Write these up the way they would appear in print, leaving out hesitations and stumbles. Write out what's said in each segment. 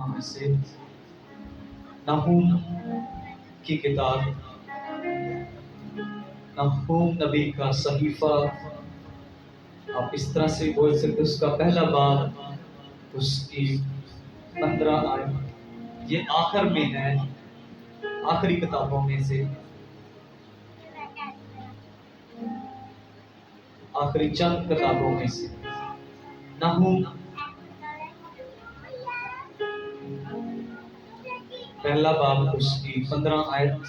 किताबों में से नहूम की किताब, नहूम नबी का सहीफा, आप इस तरह से बोल सकते, उसका पहला बाब, उसकी 15 आयत, ये आखिर में है, आखिरी किताबों में से, आखिरी चंद किताबों में से नहूम पहला बाब, उसकी 15 आयत।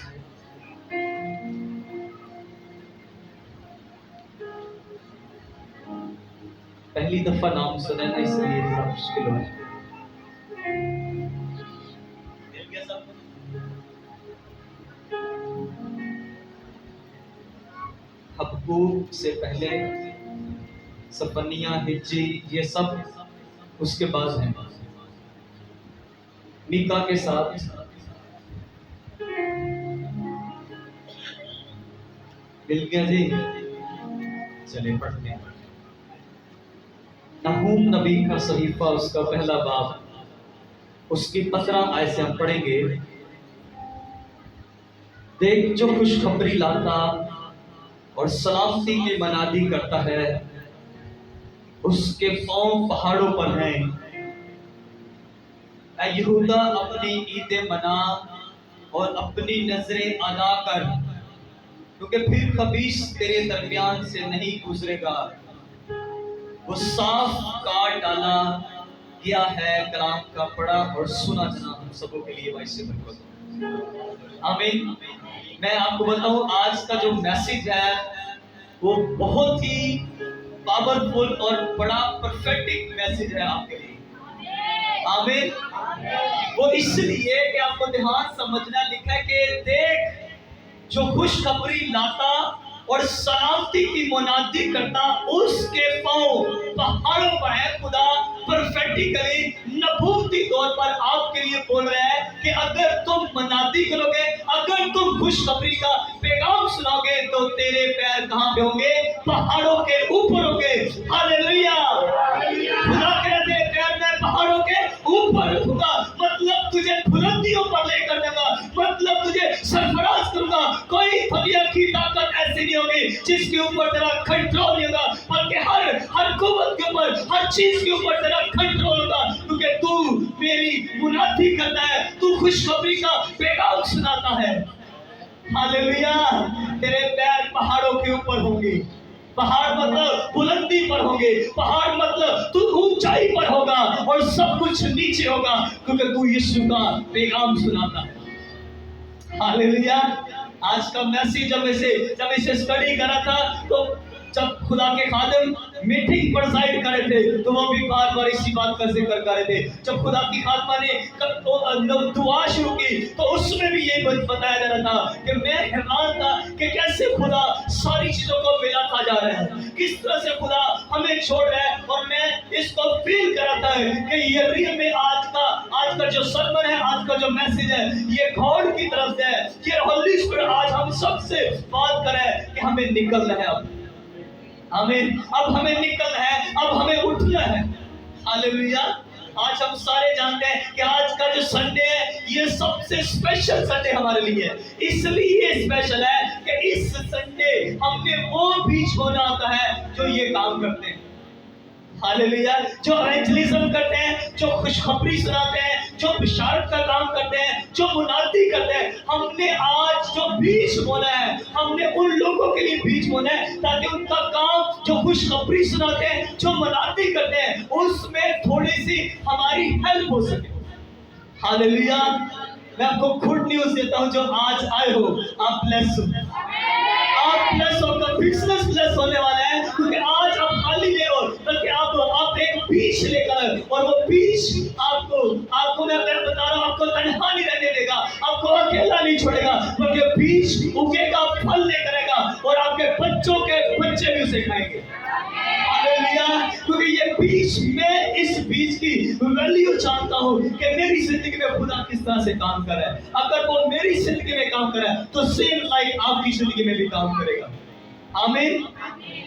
पहली दफा नाम सुना है इसलिए थोड़ा मुश्किल हो है। हबक्कूक से पहले सफनिया, हिज्जी, ये सब उसके बाद हैं। मीका के साथ मिल गया जी, चले पढ़ते हैं। नहूम नबी का सहीफा, उसका पहला बाब, उसकी 15 आयत से हम पढ़ेंगे। देख जो खुशखबरी लाता और सलामती की मनादी करता है, उसके पांव पहाड़ों पर हैं। ऐ यहूदा अपनी ईदें मना और अपनी नजरें अदा कर, क्योंकि फिर खबीस तेरे दरमियान से नहीं गुजरेगा। वो साफ काट डाला गया है कलाम का, पढ़ा और सुना जना हम सबों के लिए वैसे बरकत। आमीन। मैं आपको बताऊं, आज का जो मैसेज है वो बहुत ही पावरफुल और बड़ा परफेक्ट मैसेज है आपके लिए। आमीन। वो इसलिए कि आपको ध्यान समझना, लिखा है कि देख जो खुशखबरी लाता और सलामती की मुनादी करता, उसके पांव पहाड़ों पर है। खुदा प्रोफेटिकली, नबूवती तौर पर आपके लिए बोल रहा है कि अगर तुम मुनादी करोगे, अगर तुम खुशखबरी का पैगाम सुनाओगे, तो तेरे पैर कहां पे होंगे? पहाड़ों के ऊपर होंगे। हालेलुया। खुदा कहते हैं पैर मैं पहाड़ों के ऊपर रखूंगा, मतलब तुझे बुलंदियों पर लेकर जाऊंगा, मतलब तुझे सरफराज करूंगा। कोई दुनिया की ताकत ऐसी नहीं होगी जिसके ऊपर तेरा कंट्रोल नहीं होगा, बल्कि हर कुव्वत के ऊपर, हर चीज के ऊपर तेरा कंट्रोल होगा, क्योंकि तू मेरी मुनादी करता है, तू खुशखबरी का पैगाम सुनाता है। हालेलुया। तेरे पैर पहाड़ों के ऊपर होंगे। पहाड़ मतलब बुलंदी पर होंगे, पहाड़ मतलब तू ऊंचाई पर होगा और सब कुछ नीचे होगा, क्योंकि तू यीशु का पैगाम सुनाता है। हालेलुया। आज का मैसेज जब इसे स्टडी करा था, तो जब खुदा के खादिम मीटिंग पर साइड करे थे, तो वो भी बार बार इसी बात का जिक्र कर रहे थे। जब खुदा की खादमा ने दुआ शुरू की, तो उसमें भी ये बताया जा रहा था कि मैं हैरान था कि कैसे खुदा सारी चीजों को मिलाता जा रहा है, किस तरह से खुदा हमें छोड़ रहा है। और मैं इसको फील कराता है कि ये रियल में आज का जो सर्मन है, आज का जो मैसेज है, ये गॉड की तरफ से है। ये होली स्पिरिट आज हम सबसे बात करें कि हमें निकलना है, अब हमें निकलना है, अब हमें उठना है। हालेलुया। आज हम सारे जानते हैं कि आज का जो संडे है, ये सबसे स्पेशल संडे हमारे लिए है। इसलिए स्पेशल है कि इस संडे हमने वो बीच होना आता है जो ये काम करते हैं। हालेलुया। जो एवेंजलिज्म करते हैं, जो खुशखबरी सुनाते हैं, जो बिशारत का काम करते हैं, जो मुनादी करते हैं, हमने आज जो बीज बोना है, हमने उन लोगों के लिए बीज बोना है, ताकि उनका काम जो खुशखबरी सुनाते हैं, जो मुनादी करते हैं, उसमें थोड़ी सी हमारी हेल्प हो सके। हालेलुया। मैं आपको गुड न्यूज देता हूं, जो आज आए हो आप ब्लेस हो, आप ब्लेस होकर बिजनेस ब्लेस होने वाला है, क्योंकि आज आप खाली नहीं हो, बल्कि आप एक बीज लेकर, और वो बीज आपको मैं बता रहा हूं, आपको तन्हा नहीं रहने देगा, आपको अकेला नहीं छोड़ेगा, बल्कि बीज उगेगा, फल लेकर आएगा, और आपके बच्चों के बच्चे भी उसे खाएंगे। हालेलुया। क्योंकि ये बीज, मैं इस बीज की वैल्यू जानता हूँ कि मेरी जिंदगी में खुदा किस तरह से काम कर रहा है। अगर वो मेरी जिंदगी में काम कर रहा है, तो सेम लाइक आपकी जिंदगी में भी काम करेगा। आमीन,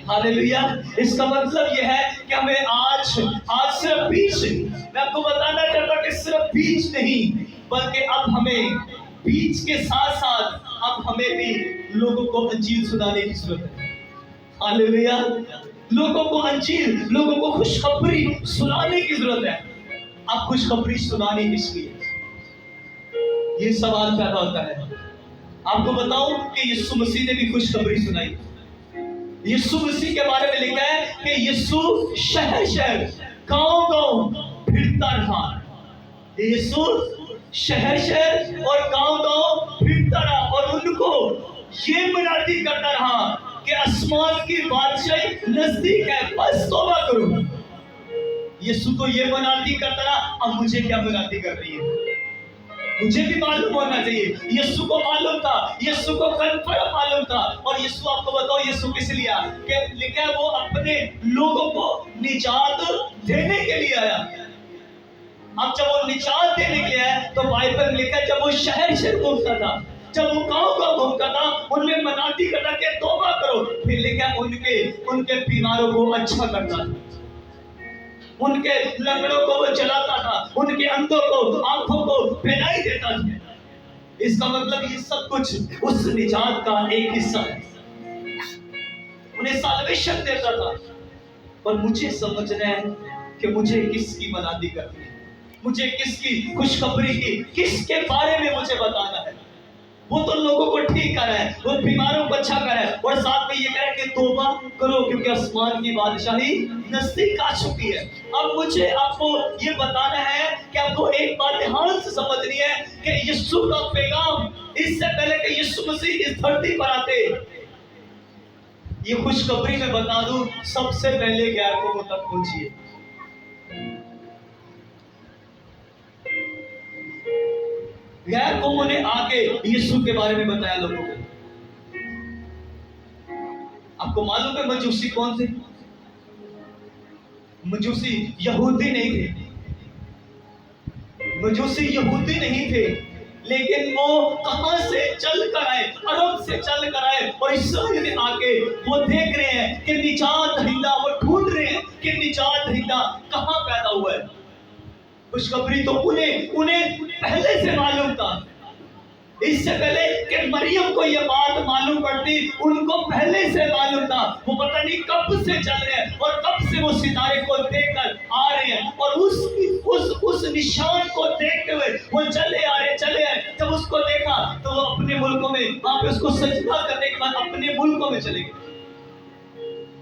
हालेलुया। इसका मतलब यह है कि हमें आज सिर्फ बीच, मैं आपको बताना चाहता कि सिर्फ बीच नहीं, बल्कि अब हमें बीच के साथ साथ अब हमें भी लोगों को अंजील सुनाने की जरूरत है। हालेलुया। लोगों को अंजील, लोगों को खुशखबरी सुनाने की जरूरत है। अब खुशखबरी सुनानी किस लिए, ये सवाल पैदा होता है। आपको बताऊं कि यीशु मसीह ने भी खुशखबरी सुनाई। यीशु मसीह के बारे में लिखा है कि यीशु शहर शहर, गांव गांव फिरता रहा। यीशु शहर शहर और गांव गांव फिरता रहा और उनको ये मुनादी करता रहा कि आसमान की बादशाही नजदीक है, बस तौबा करो। यीशु तो ये मुनादी करता रहा। अब मुझे क्या मुनादी कर रही है, मुझे भी मालूम होना चाहिए। यीशु को मालूम था, यीशु को कन्फर्म मालूम था। और यीशु, आपको बताओ यीशु किस लिए आया? कि लिखा है वो अपने लोगों को निजात देने के लिए आया। अब जब वो निजात देने के लिए आया तो बाइबल में लिखा है जब वो शहर शहर घूमता था, जब वो गांव गांव घूमता था, उनमें मनाती करता कि तौबा करो। फिर लिखा है उनके बीमारों को अच्छा करता था, उनके लंगड़ों को वो चलाता था, उनके अंधों को, आंखों को पहनाई देता था। इसका मतलब ये सब कुछ उस निजात का एक हिस्सा है। उन्हें साल्वेशन देता था। पर मुझे समझना है कि मुझे किसकी मनादी करनी है, मुझे किसकी खुशखबरी की, किसके बारे में मुझे बताना है। वो तो लोगों को ठीक कर रहा है, वो बीमारों को अच्छा कर रहा है और साथ में ये कह रहा है कि तौबा करो क्योंकि आसमान की बादशाही नजदीक आ चुकी है। अब मुझे आपको ये बताना है कि आपको एक बात ध्यान से समझनी है कि यीशु का पैगाम, इससे पहले कि यीशु मसीह इस धरती पर आते, ये खुशखबरी मैं बता दूं, सबसे पहले गैर कौमों तक पहुंचिए। गैर कौमों ने आके यीशु के बारे में बताया लोगों को। आपको मालूम है मजूसी कौन थे? मजूसी यहूदी नहीं थे, मजूसी यहूदी नहीं थे, लेकिन वो कहां से चल कर आए, अरब से चल कर आए और इसराइल में आके वो देख रहे हैं कि निजात दहिंदा, वो ढूंढ रहे हैं कि निजात दहिंदा कहां पैदा हुआ है। खुशखबरी तो उन्हें पहले से मालूम था। इससे पहले कि मरियम को यह बात मालूम पड़ती, उनको पहले से मालूम था। वो पता नहीं कब से चल रहे हैं और कब से वो सितारे को देखकर आ रहे हैं और उस निशान को देखते हुए वो चले आ रहे। जब उसको देखा तो वो अपने मुल्कों में, वहां पे उसको सजदा करने के बाद अपने मुल्कों में चले गए।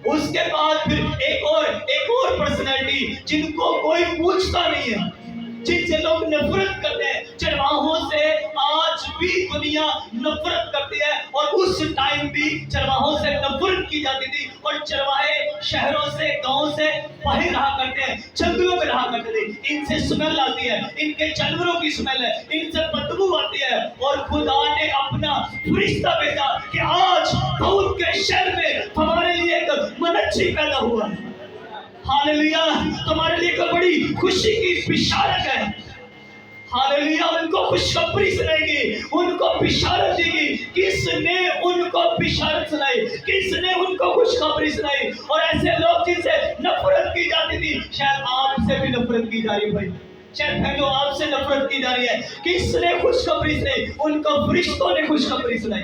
उसके बाद फिर एक और पर्सनैलिटी जिनको कोई पूछता नहीं है, जिनसे लोग नफरत करते हैं, चरवाहों से आज भी दुनिया नफरत करती है। और उस टाइम भी चरवाहों से नफरत की जाती थी और चरवाहे शहरों से, गांव से बाहर रहा करते हैं, जंगलों में रहा करते थे। इनसे स्मेल आती है, इनके जानवरों की स्मेल है, इनसे बदबू आती है। और खुदा ने अपना फरिश्ता भेजा कि आज दाऊद के शहर में हमारे लिए एक मनुष्य पैदा हुआ है। हालेलुया, तुम्हारे लिए एक बड़ी खुशी की बिशारत है। हालेलुया, उनको खुशखबरी सुनाएगी, उनको बिशारत देगी। किसने उनको बिशारत सुनाई, किसने उनको खुशखबरी सुनाई? और ऐसे लोग जिनसे नफरत की जाती थी, शायद आपसे भी नफरत की जा रही है भाई, शायद भाइयों आपसे नफरत की जा रही है। किसने खुशखबरी सुनाई? उनको फरिश्तों ने खुशखबरी सुनाई।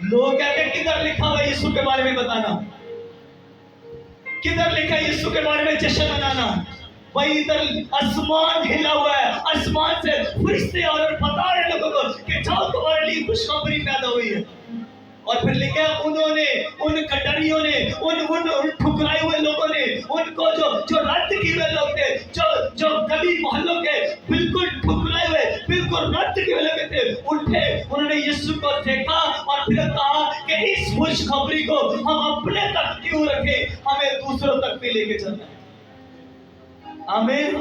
लोग कहते हैं किधर लिखा हुआ यीशु के बारे में बताना, किधर लिखा है यीशु के बारे में जश्न मनाना? भाई इधर आसमान हिला हुआ है, आसमान से फरिश्ते और बता रहे लोगों को कि जाओ तुम्हारे लिए खुशखबरी पैदा हुई है। और फिर लिखा है उन्होंने, उन कटरियों ने, उन ठुकराए हुए लोगों ने, उनको जो रद्द किए हुए लोग थे, जो गली मोहल्लों के बिल्कुल ठुकराए हुए, बिल्कुल रद्द किए हुए लोग थे, उठे, उन्होंने यीशु को देखा और फिर कहा कि इस खुशखबरी को हम अपने तक क्यों रखें, हमें दूसरों तक भी लेके चलना है। आमीन।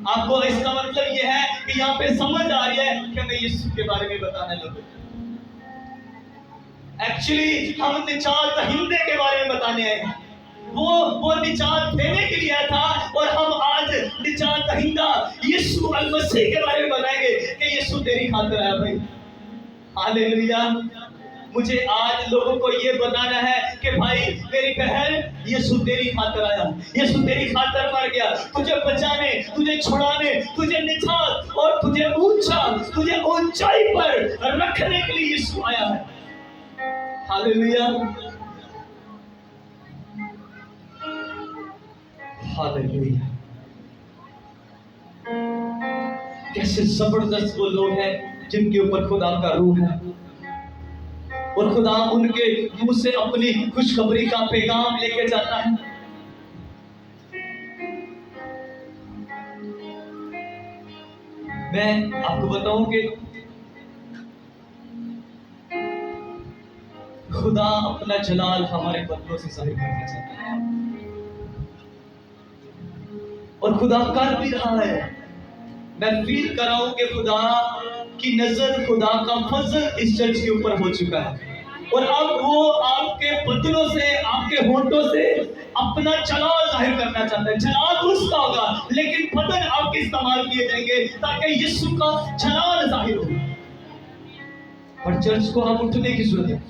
आपको इसका मतलब यह है कि यहाँ पे समझ आ रही है कि हमें यीशु के बारे में बताना लोगों को। एक्चुअली हम निजात दहिंदे के बारे में बताने आए हैं। वो निजात देने के लिए आया था और हम आज निजात दहिंदा यीशु अल मसीह के बारे में बताएंगे कि यीशु तेरी खातिर आया भाई। हालेलुया, मुझे आज लोगों को ये बताना है कि भाई मेरी बहन, यीशु तेरी खातिर आया, यीशु तेरी खातिर मर गया, तुझे बचाने, तुझे छुड़ाने, तुझे निजात और तुझे ऊंचाई पर रखने के लिए यीशु आया है। Hallelujah, hallelujah. कैसे जबरदस्त वो लोग हैं जिनके ऊपर खुदा का रूह है और खुदा उनके मुंह से अपनी खुशखबरी का पैगाम लेके जाता है। मैं आपको बताऊं कि खुदा अपना जलाल हमारे बंदों से जाहिर करना चाहता है और खुदा कर भी रहा है। मैं फील कर रहा हूं कि खुदा की नजर, खुदा का फजल इस चर्च के ऊपर हो चुका है और अब वो आपके बदनों से, आपके होठों से अपना जलाल जाहिर करना चाहता है। जलाल उसका होगा लेकिन बदन आपके इस्तेमाल किए जाएंगे ताकि यीशु का जलाल जाहिर हो। पर चर्च को आप उठने की जरूरत है।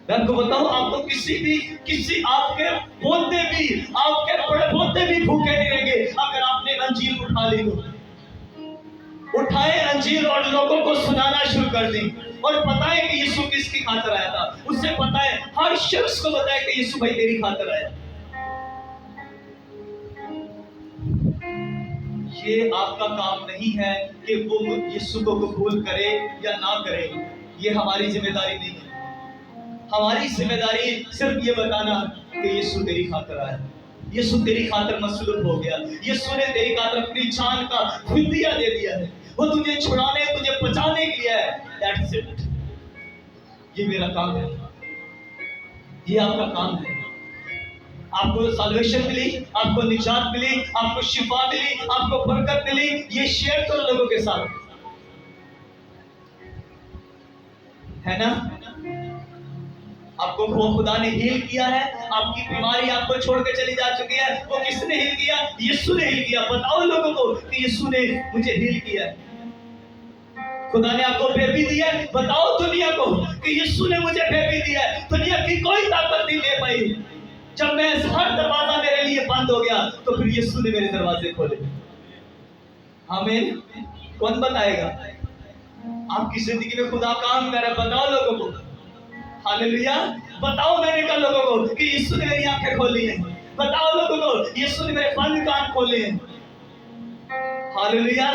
मैं आपको बताऊं, आपको किसी आपके पोते भी, आपके बड़े पोते भी भूखे नहीं रहेंगे अगर आपने अंजीर उठा ली तो। उठाए अंजीर और लोगों को सुनाना शुरू कर दी और बताए कि यीशु किसकी खातिर आया था। उससे बताए, हर शख्स को बताए कि यीशु भाई तेरी खातिर आया। ये आपका काम नहीं है कि वो यीशु को कबूल करे या ना करे, ये हमारी जिम्मेदारी नहीं है। हमारी जिम्मेदारी सिर्फ ये बताना कि यीशु तेरी खातिर आया, यीशु तेरी खातिर मसलूब हो गया, यीशु ने तेरी खातिर अपनी जान का फिदिया दे दिया है, वो तुझे छुड़ाने, तुझे बचाने के लिए है। That's it. ये मेरा काम है, ये आपका काम है। आपको साल्वेशन मिली, आपको निजात मिली, आपको शिफा मिली, आपको बरकत मिली, ये शेयर करो लोगों के साथ, है ना? आपको वो खुदा ने हील किया है, आपकी बीमारी आपको छोड़ के चली जा चुकी है, वो किसने हील किया? यीशु ने हील किया। बताओ लोगों को कि यीशु ने मुझे हील किया है। खुदा ने आपको बेबी दिया है, बताओ दुनिया को कि यीशु ने मुझे बेबी दिया है। दुनिया की कोई ताकत नहीं दे पाई। जब मैं हर दरवाजा मेरे लिए बंद हो गया तो फिर यीशु ने मेरे दरवाजे खोले। हमें कौन बताएगा? आपकी जिंदगी में खुदा काम कर रहा है, बताओ लोगों को। हालेलुया, बताओ मैंने कहा लोगों को कि यीशु ने मेरी आंखें खोली हैं। बताओ लोगों को यीशु ने मेरे बंद कान खोले हैं। हालेलुया,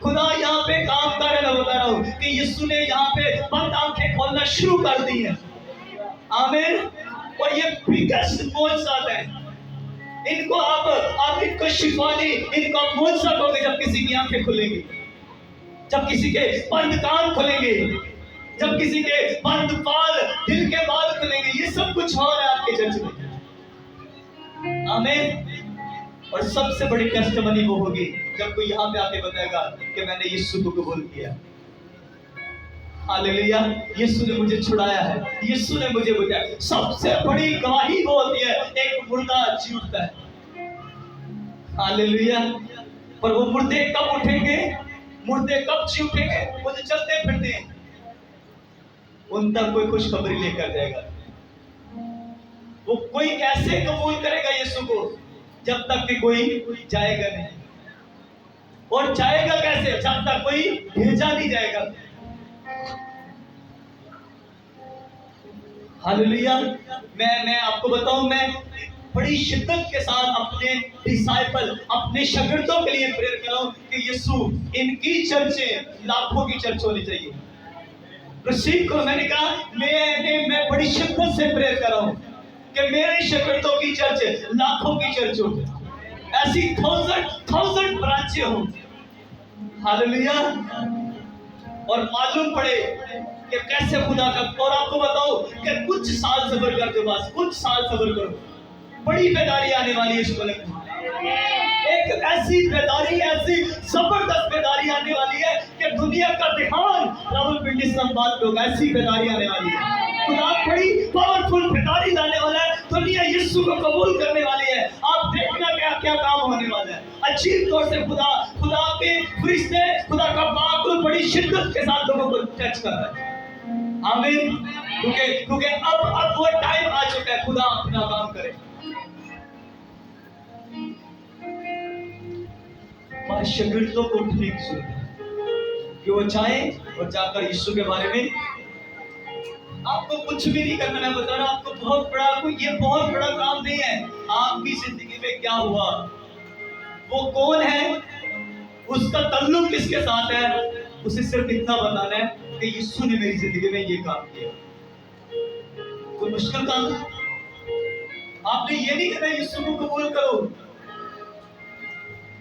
खुदा यहाँ पे काम कर रहा है। मैं बता रहा हूँ कि यीशु ने यहाँ पे बंद आंखें खोलना शुरू कर दी है। आमीन। और ये बिगेस्ट मौजज़ा है। इनको आप इनको शिफा दी, इनको आप मौजज़ा दोगे जब किसी की आंखें खुलेंगी, जब किसी के बंद कान खुलेंगे, जब किसी के बंद बाल, दिल के बाल खुलेंगे। ये सब कुछ हो रहा है आपके चर्च में। आमीन। और सबसे बड़ी टेस्टिमनी वो होगी जब कोई यहाँ पे आके बताएगा कि मैंने यीशु को कबूल किया। हालेलुया, यीशु ने मुझे छुड़ाया है, यीशु ने मुझे बचाया। सबसे बड़ी गवाही वो होती है एक मुर्दा जी उठता है। हालेलुया। पर वो मुर्दे कब उठेंगे, मुर्दे कब जी उठेंगे? वो जो चलते फिरते हैं उन तक कोई खुशखबरी लेकर जाएगा। वो कोई कैसे कबूल करेगा यीशु को जब तक कि कोई जाएगा नहीं, और जाएगा कैसे जब तक कोई भेजा नहीं जाएगा। हालेलुया। मैं आपको बताऊं, मैं बड़ी शिद्दत के साथ अपने डिसाइपल, अपने शागिर्दों के लिए प्रेयर कर रहा हूं कि यीशु इनकी चर्चें लाखों की चर्च होनी चाहिए। रिसीव करो। मैंने कहा मैं बड़ी शिद्दत से प्रेयर कर रहा हूं कि मेरे शागिर्दों की चर्च लाखों की चर्च हो, ऐसी थाउजेंड ब्रांचें हो। हालेलुया। और मालूम पड़े कि कैसे खुदा का। और आपको बताओ कि कुछ साल सब्र कर दो, बस कुछ साल सब्र करो, बड़ी बेदारी आने वाली है इस मुल्क में। एक ऐसी बेदारी, ऐसी जबरदस्त बेदारी आने वाली है कि दुनिया का ध्यान रावलपिंडी से संभाल लोग। ऐसी बेदारी आने वाली है। खुदा बड़ी पावरफुल बेदारी लाने वाला है। दुनिया यीशु को कबूल करने वाली है। आप देखना क्या क्या काम होने वाला है। अजीब तौर से खुदा के फरिश्ते, खुदा का बाकुल बड़ी शिद्दत के साथ लोगों को टच कर रहा है। आमीन। क्योंकि क्योंकि अब वो टाइम आ चुका है, खुदा अपना काम करे। हमारे शागिर्दों को उठने की जरूरत है कि वो चाहे और जाकर यीशु के बारे में, आपको कुछ भी नहीं करना। मैं बता रहा हूं आपको बहुत बड़ा, आपको ये बहुत बड़ा काम नहीं है। आपकी जिंदगी में क्या हुआ, वो कौन है, उसका ताल्लुक किसके साथ है, उसे सिर्फ इतना बताना है कि यीशु ने मेरी जिंदगी में ये काम किया। कोई मुश्किल काम है? आपने ये नहीं कहना यीशु को कबूल करो,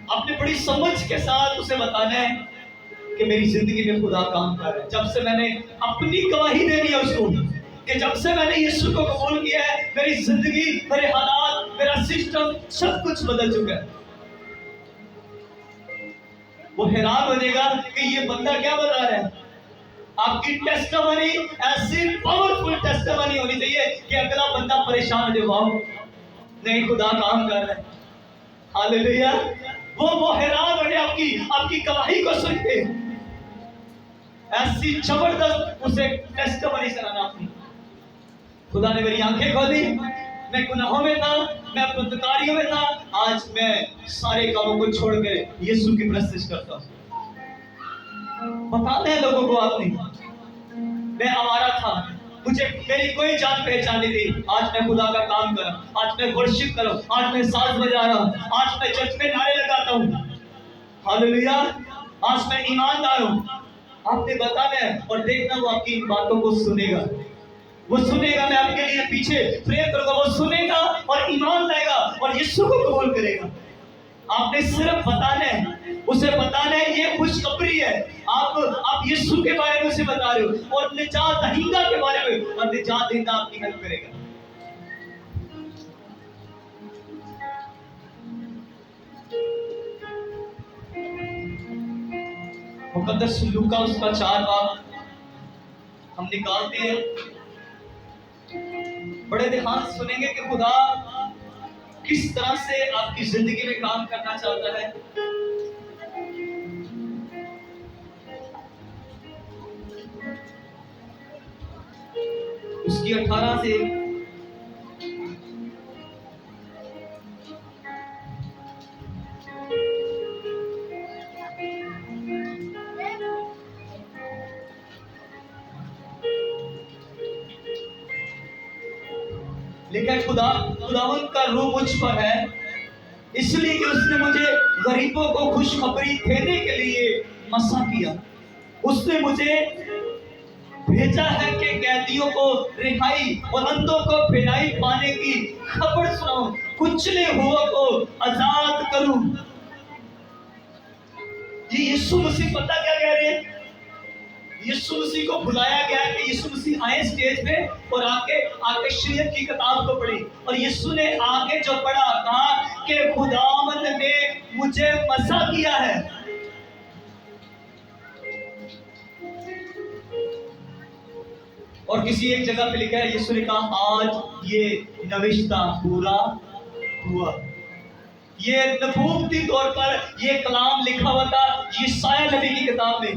आपने बड़ी समझ के साथ उसे बताना है कि मेरी जिंदगी में खुदा काम कर रहा है। जब से मैंने अपनी गवाही दे दी है उसको कि जब से मैंने यीशु को कबूल किया है, मेरी जिंदगी, मेरे हालात, मेरा सिस्टम सब कुछ बदल चुका है। वो हैरान हो जाएगा कि ये बंदा क्या बता रहा है। आपकी टेस्टिमनी ऐसी पावरफुल टेस्टिमनी होनी चाहिए कि अगला बंदा परेशान हो जाए, वाह नहीं खुदा काम कर रहा है, हालेलुया। वो हैरान हो जाए आपकी गवाही को सुन के। ऐसी जबरदस्त उसे टेस्टिमनी सुनाना आपने। खुदा ने मेरी आंखें खोली, मैं गुनाहों में था, मैं बदकारियों में था, आज मैं सारे कामों को छोड़कर यीशु की प्रस्तुति करता हूँ। बताते हैं लोगों को आपने, मैं आवारा था, मुझे मेरी कोई जान पहचान नहीं थी, आज मैं खुदा का काम कर रहा हूं, आज मैं वर्शिप कर रहा हूं, आज मैं साज बजा रहा हूं, आज मैं चर्च में नारे लगाता हूं, हालेलुया। आज मैं ईमानदार हूं। आपने बताना है और देखना वो आपकी इन बातों को सुनेगा। वो सुनेगा, मैं आपके लिए पीछे प्रे करूंगा, वो सुनेगा और ईमान लाएगा और यीशु को कबूल करेगा। आपने सिर्फ बताना है, उसे बताना है ये खुशखबरी है। आप यीशु के बारे में उसे बता रहे हो और निजात दहिंदा के बारे में, और निजात दहिंदा आपकी हेल्प करेगा। मुकद्दस लूका उसका 4 बाब हम निकालते हैं, बड़े ध्यान से सुनेंगे कि खुदा किस तरह से आपकी जिंदगी में काम करना चाहता है। उसकी 18 से लिखा, खुदावन का रूह मुझ पर है, इसलिए कि उसने मुझे गरीबों को खुशखबरी देने के लिए मसा किया। उसने मुझे भेजा है कि कैदियों को रिहाई और अंधों को भलाई पाने की खबर सुनाऊं, कुचले हुओं को आजाद करूं। ये यीशु मसीह पता क्या कह रहे हैं? यीशु मसीह को बुलाया गया कि यीशु मसीह आए स्टेज पे और आके शरीयत की किताब को पढ़ी, और यीशु ने आगे जो पढ़ा कहा कि खुदावंद ने मुझे मसा किया है। और किसी एक जगह पे लिखा है, यीशु ने कहा आज ये नविश्ता पूरा हुआ। ये नबूवती तौर पर ये कलाम लिखा हुआ था यशायाह नबी की किताब में,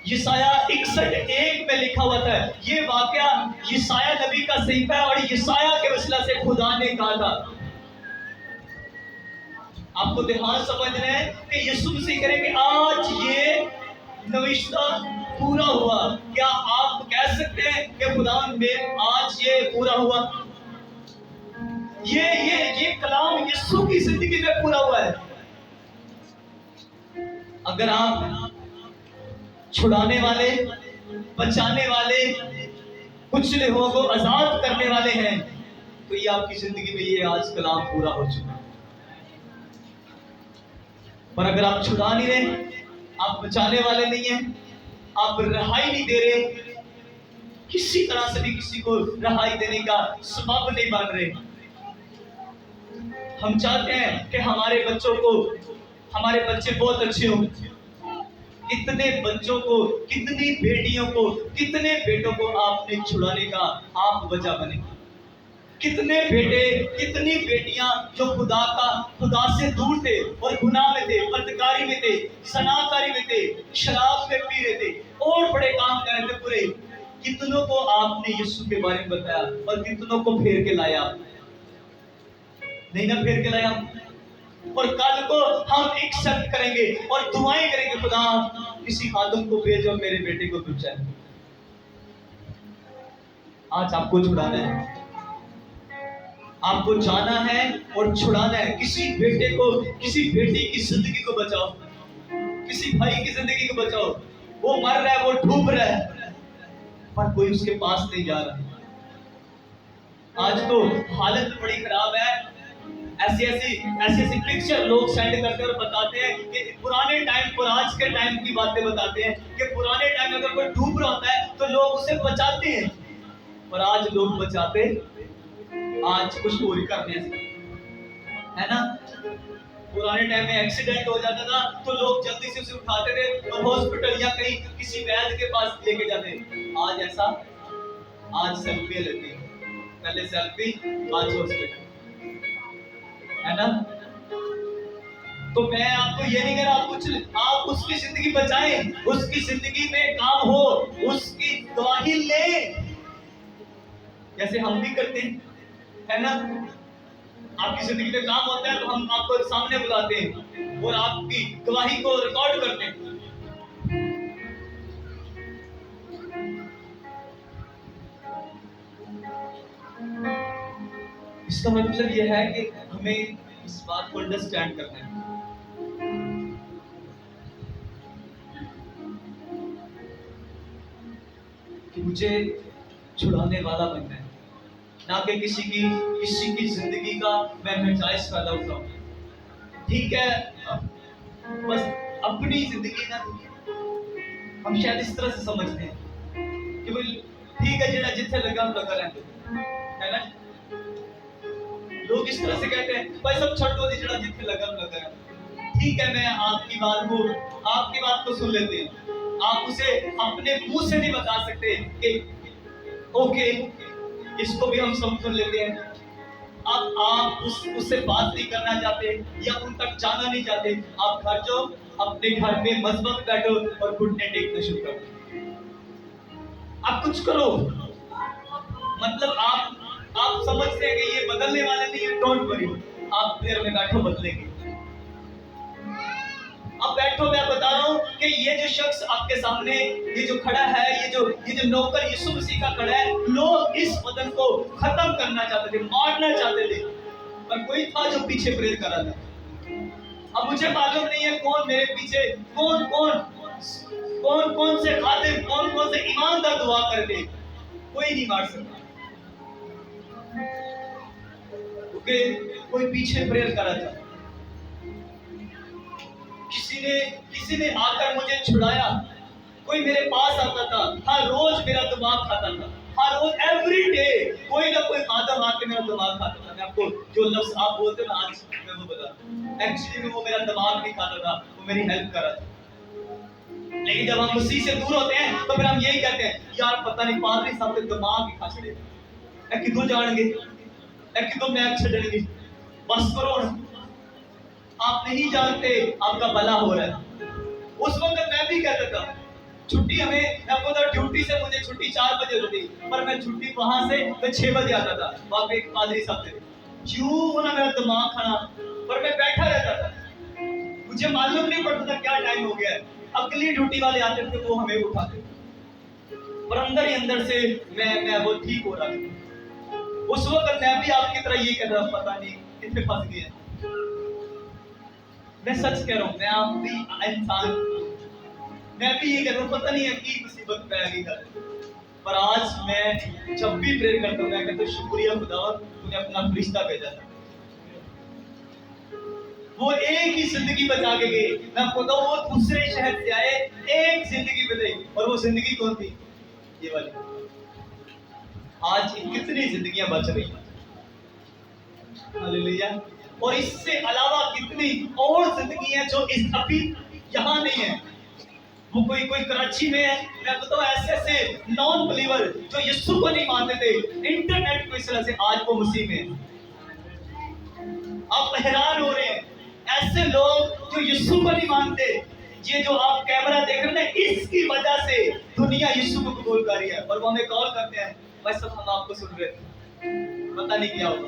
यशायाह 61:1 में लिखा हुआ था। ये वाकया यशायाह नबी का सहीफा है और यशायाह के वसीला से खुदा ने कहा था। आपको ध्यान समझना है कि यीशु मसीह कह रहे कि आज ये नविश्ता पूरा हुआ। क्या आप कह सकते हैं कि खुदा में आज ये पूरा हुआ? ये कलाम यीशु की जिंदगी में पूरा हुआ है। अगर आप छुड़ाने वाले, बचाने वाले, कुचले हुओं को आजाद करने वाले हैं, तो ये आपकी जिंदगी में ये आज कलाम पूरा हो चुका है। पर अगर आप छुड़ा नहीं रहे, आप बचाने वाले नहीं हैं, आप रिहाई नहीं दे रहे, किसी तरह से भी किसी को रिहाई देने का सबब नहीं बन रहे। हम चाहते हैं कि हमारे बच्चों को, हमारे बच्चे बहुत अच्छे हों। कितने बच्चों को, कितनी बेटियों को, कितने बेटों को आपने छुड़ाने का आप वजह बने। कितने बेटे, कितनी बेटियां जो खुदा से दूर थे और गुनाह में थे, बदकारी में थे, सनाकारी में थे, शराब में पी रहे थे और बड़े काम कर रहे थे बुरे, बताया, और कितनों को फेर के लाया, नहीं ना फेर के लाया। और कल को हम एक्सेप्ट करेंगे और दुआएं करेंगे, खुदा किसी आदम को भेजो मेरे बेटे को तुझ जाए। आज आपको छुड़ाना है, आपको जाना है और छुड़ाना है। किसी बेटे को, किसी बेटी की जिंदगी को बचाओ, किसी भाई की जिंदगी को बचाओ। वो मर रहा है, वो डूब रहा है, पर कोई उसके पास नहीं जा रहा। आज तो हालत बड़ी खराब है। ऐसी पिक्चर लोग सेंड करते हैं और बताते हैं कि पुराने टाइम और आज के टाइम की बातें बताते हैं कि पुराने टाइम में अगर कोई डूब रहा होता है तो लोग उसे बचाते हैं, और आज लोग बचाते आज कुछ और करने से, है ना। पुराने टाइम में एक्सीडेंट हो जाता था तो लोग जल्दी से उसे उठाते थे और हॉस्पिटल या कहीं किसी वैद्य के पास लेके जाते। आज ऐसा, आज सेल्फी लेते हैं, पहले सेल्फी आज हॉस्पिटल, है ना। तो मैं आपको ये नहीं कह रहा आप उसकी जिंदगी बचाएं, उसकी जिंदगी में काम हो, उसकी गवाही लें जैसे हम भी करते हैं, है ना। आपकी जिंदगी में काम होता है तो हम आपको सामने बुलाते हैं और आपकी गवाही को रिकॉर्ड करते हैं। इसका मतलब यह है कि हमें इस बात को अंडरस्टैंड करना है कि मुझे छुड़ाने वाला बनना है, ना कि किसी की जिंदगी का मैं जायज फायदा उठाऊं। ठीक है, बस अपनी जिंदगी ना, हम शायद इस तरह से समझते हैं कि भाई ठीक है जेड़ा जिथे लगा हम लगा रहते, है ना। लोग इस तरह से कहते हैं भाई सब छड़ दो, जेड़ा जिथे लगा हम लगा रहते। ठीक है, मैं आपकी बात को सुन लेते हैं। आप उसे अपने मुंह से नहीं बता सकते कि ओके इसको भी हम समझ लेते हैं। अब आप उससे बात नहीं करना चाहते या उन तक जाना नहीं चाहते, आप घर जाओ, अपने घर में मजबूत बैठो और घुटने टेकना शुरू करो। आप कुछ करो, मतलब आप समझते हैं कि ये बदलने वाले नहीं है, डोंट वरी, आप देर में बैठो, बदलेंगे। अब बैठो, मैं बता रहा हूं कि ये जो शख्स आपके सामने ये जो खड़ा है, ये जो नौकर यीशु मसीह का खड़ा है, लोग इस वतन को खत्म करना चाहते थे, मारना चाहते थे, पर कोई था जो पीछे प्रेर कर रहा था। अब मुझे मालूम नहीं है कौन मेरे पीछे, कौन से खातिर, कौन से ईमानदार दुआ कर ले, कोई नहीं मार सकता, क्योंकि कोई पीछे प्रेर कर रहा था। किसी ने आकर मुझे छुड़ाया, कोई मेरे पास आता था, हर रोज मेरा दिमाग खाता था, हर रोज एवरी डे कोई ना कोई आदम आके मेरा दिमाग खाता था। मैं आपको जो लफ्ज आप बोलते ना आज मैं वो बता, एक्चुअली में वो मेरा दिमाग नहीं खाता था, वो मेरी हेल्प कर रहा था। लेकिन जब हम मसीह से दूर होते हैं तो फिर हम यही कहते हैं यार पता नहीं पादरी साहब के दिमाग ही खा छड़े, कितों जाएंगे, कितों मैच छड़ेंगे, बस करो ना। आप नहीं जानते आपका भला हो रहा है। उस वक्त मैं भी कहता था छुट्टी हमें, आपको तो ड्यूटी से मुझे छुट्टी 4 बजे होती, पर मैं छुट्टी वहां से मैं 6 बजे आता था। वहां पे एक पादरी साहब थे, क्यों होना मेरा दिमाग खाना, पर मैं बैठा रहता था, मुझे मालूम नहीं पड़ता था क्या टाइम हो गया है। अगली ड्यूटी वाले आते थे वो हमें उठाते, पर अंदर ही अंदर से मैं वो ठीक हो रहा था। उस वक्त मैं भी आपकी तरह ये कह रहा, पता नहीं कितने फंस गए। मैं सच कह रहा हूं, मैं आप भी इंसान, मैं भी ये कह रहा हूं, पता नहीं है की मुसीबत पे आ गई घर। पर आज मैं जब भी प्रेयर करता हूं मैं कहता हूं शुक्रिया खुदा, तूने अपना फरिश्ता भेजा था, वो एक ही जिंदगी बचा के गए। मैं आपको बताऊं वो दूसरे शहर से आए, एक जिंदगी बचाई, और वो जिंदगी कौन थी, ये वाली। आज कितनी जिंदगियां बच रही हैं, हालेलुया। और इससे अलावा कितनी और जिंदगी है जो इस अभी यहाँ नहीं है, वो कोई कराची में है। मैं बताऊं ऐसे नॉन बिलीवर जो यीशु को नहीं मानते थे, इंटरनेट की वजह से आज वो मसीह में। आप हैरान हो रहे हैं, ऐसे लोग जो यीशु को नहीं मानते, ये जो आप कैमरा देख रहे हैं, इसकी वजह से दुनिया यीशु को कबूल कर रही है, और वो हमें कॉल करते हैं भाई सब हम आपको सुन रहे थे, पता नहीं क्या होगा।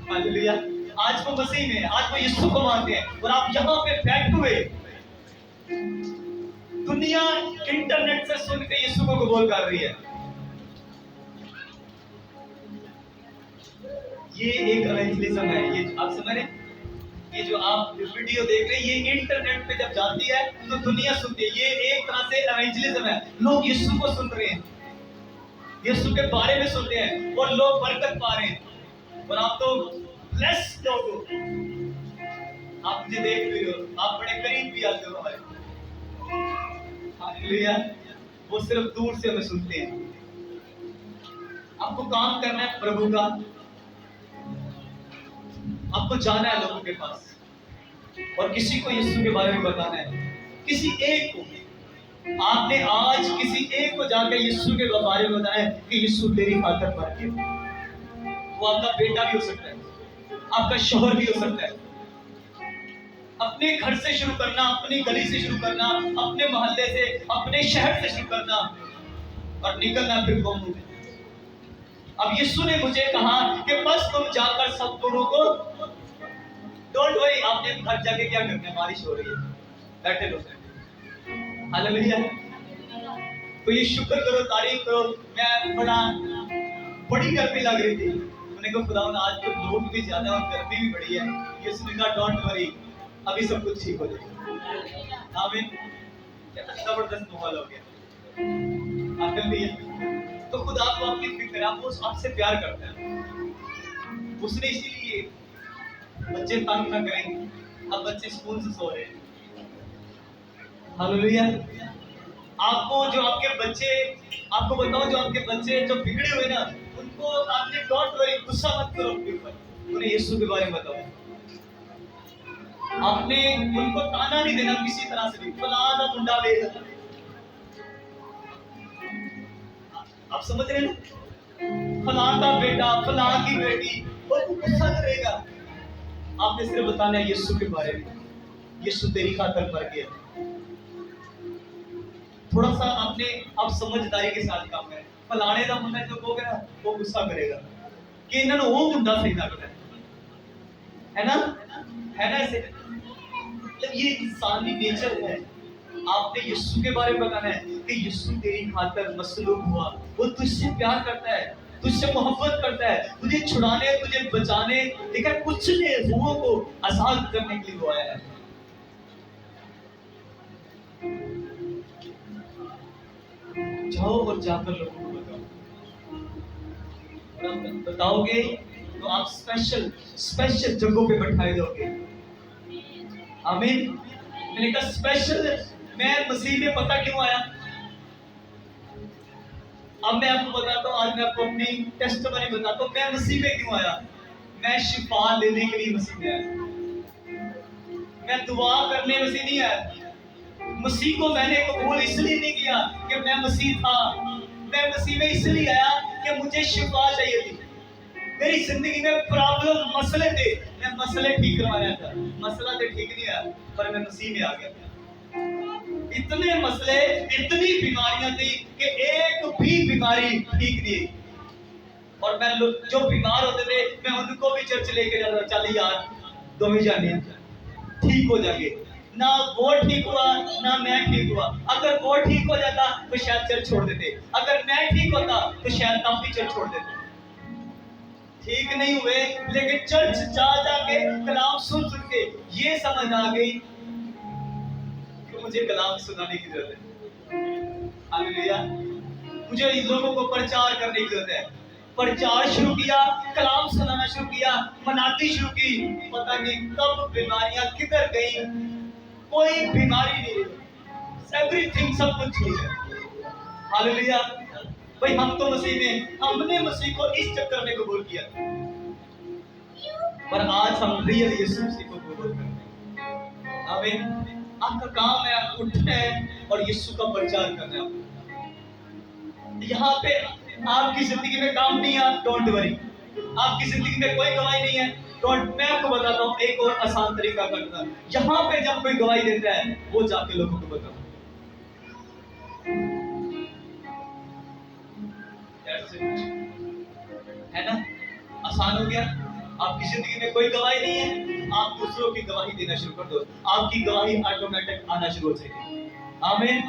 हालेलुया। आज वो मसीह में, आज वो यीशु को मानते हैं, और आप यहाँ पे बैठे हुए दुनिया इंटरनेट से सुन के यीशु को कबूल कर रही है। ये एक इवेंजलिज्म है। ये आप समझ रहे हैं? ये जो आप वीडियो देख रहे हैं, ये इंटरनेट पे जब जाती है तो दुनिया सुनती है। ये एक तरह से इवेंजलिज्म है। लोग यीशु को सुन रहे हैं, यीशु के बारे में सुनते हैं, और लोग बरकत पा रहे हैं। और आप तो ब्लेस्ड लोग हो, आप मुझे देख रहे हो, आप बड़े करीब भी आते हो हमारे। हालेलुया। वो सिर्फ दूर से हमें सुनते हैं। आपको काम करना है प्रभु का, आपको जाना है लोगों के पास और किसी को यीशु के बारे में बताना है। किसी एक को, आपने आज किसी एक को जाकर यीशु के बारे में बताना है कि यीशु तेरी खातिर मर गया। वो आपका बेटा भी हो सकता है, आपका शौहर भी हो सकता है। अपने घर से शुरू करना, अपनी गली से शुरू करना, अपने मोहल्ले से, अपने शहर से शुरू करना और निकलना फिर कौम में। अब यीशु ने मुझे कहा कि बस तुम जाकर सब लोगों को, डोंट वरी, आपने घर जाके क्या करना है? बारिश हो रही है, बैठे रहो। हालेलुया। तो ये शुक्र करो, तारीफ करो। मैं बड़ी गर्मी लग रही थी, मैंने कहा खुदा आज तो लोग भी ज्यादा और गर्मी भी बड़ी है। यीशु ने कहा डोंट वरी, अभी सब कुछ ठीक हो जाएगा। आमीन। जबरदस्त माहौल हो गया। हालेलुया। तो खुदा आपको आपकी फिक्र, आपको आपसे प्यार करता है। उसने इसीलिए बच्चे तंग न करें। अब बच्चे स्कूल से सो रहे हैं। हालेलुया। आपको जो आपके बच्चे, आपको बताओ, जो आपके बच्चे जो बिगड़े हुए ना, उनको आपने डोंट वरी, गुस्सा मत करो उनके ऊपर, उन्हें यीशु के बारे में बताओ। आपने उनको ताना नहीं देना किसी तरह से भी, फलाना मुंडा वेद। आप समझ रहे हैं? फलान का बेटा, फलान की बेटी, और वो गुस्सा करेगा। आपने सिर्फ बताना है यीशु के बारे में, यीशु तेरी खातिर मर गया। थोड़ा सा आपने आप समझदारी के साथ काम करें। फलाने का मुंडा जो हो गया वो गुस्सा करेगा कि इन्होंने वो मुंडा सही लगता है ना? है ना? ऐसे मतलब ये इंसानी नेचर है। आपने यीशु के बारे में बताना है कि यीशु तेरी खातिर मसलूब हुआ, वो तुझसे प्यार करता है, तुझसे मोहब्बत करता है, तुझे छुड़ाने, तुझे बचाने, लेकिन कुछ ने रूहों को आजाद करने के लिए वो आया है। जाओ और जाकर लोगों को बताओ। बताओगे तो आप स्पेशल जगहों पे बैठाए जाओगे। आमीन। मैंने कहा स्पेशल, मैं मसीह में पता क्यों आया? अब मैं आपको बताता हूँ, आज मैं आपको अपनी टेस्टिमनी बताता हूँ, मैं मसीह में क्यों आया। मैं शिफा लेने के लिए मसीह में आया, मैं दुआ करने मसीह नहीं आया। मसीह को मैंने कबूल इसलिए नहीं किया कि मैं मसीह था, मैं मसीह में इसलिए आया कि मुझे शिफा चाहिए थी। मेरी जिंदगी में प्रॉब्लम, मसले थे, मैं मसले ठीक करवाया था। मसला तो ठीक नहीं आया, पर मैं मसीह में आ गया। इतने मसले, इतनी बीमारियां थी कि एक भी बीमारी ठीक नहीं। और मैं जो बीमार होते थे, मैं उनको भी चर्च लेके जाता, चल यार दोनों जाने ठीक हो जाएंगे। ना वो ठीक हुआ, ना मैं ठीक हुआ। अगर वो ठीक हो जाता तो शायद चर्च छोड़ देते, अगर मैं ठीक होता तो शायद तब भी चर्च छोड़ देते। ठीक नहीं हुए, लेकिन चर्च जा जाके कलाम सुन के ये समझ आ गई कि मुझे कलाम सुनाने की जरूरत है। हालेलुया। मुझे इन लोगों को प्रचार करने की जरूरत है। प्रचार शुरू किया, कलाम सुनाना शुरू किया, मनाती शुरू की। पता नहीं कब बीमारियां किधर गई, कोई बीमारी नहीं, एवरीथिंग, सब कुछ ठीक है। हालेलुया। भाई हम तो मसीह में, हमने मसीह को इस चक्कर में कबूल किया, पर आज हम रियल यीशु मसीह को कबूल करते हैं। आमीन। आपका काम है उठना है और यीशु का प्रचार करना है। यहाँ पे आपकी जिंदगी में काम नहीं है, डोंट वरी। आपकी जिंदगी में कोई गवाही नहीं है, डोंट। मैं आपको बताता हूँ एक और आसान तरीका करना। यहाँ पे जब कोई गवाही देता है, वो जाके लोगों को बताओ। से कुछ, है ना? आसान हो गया। आपकी जिंदगी में कोई गवाही नहीं है, आप दूसरों की गवाही देना शुरू कर दो, आपकी गवाही ऑटोमेटिक आना शुरू हो जाएगी। आमीन।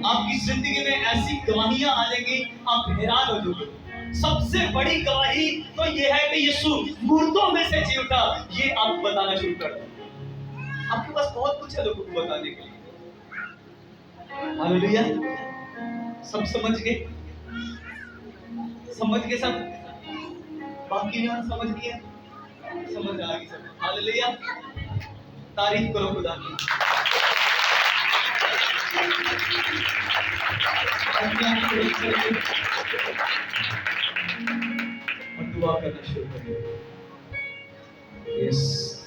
आपकी जिंदगी में ऐसी गवाहियां आ जाएंगी, आप हैरान हो जाओगे। सबसे बड़ी गवाही तो ये है कि यीशु मुर्दों में से जी उठा, ये आप बताना शुरू कर दो। आपके पास बहुत कुछ है लोगों को बताने के लिए। हालेलुया। सब समझ गए? समझ गए सब? बाकी ना समझ गए? समझ आ गई सब। हालेलुया। तारीफ करो खुदा की। और दुआ करना शुरू करो। यस।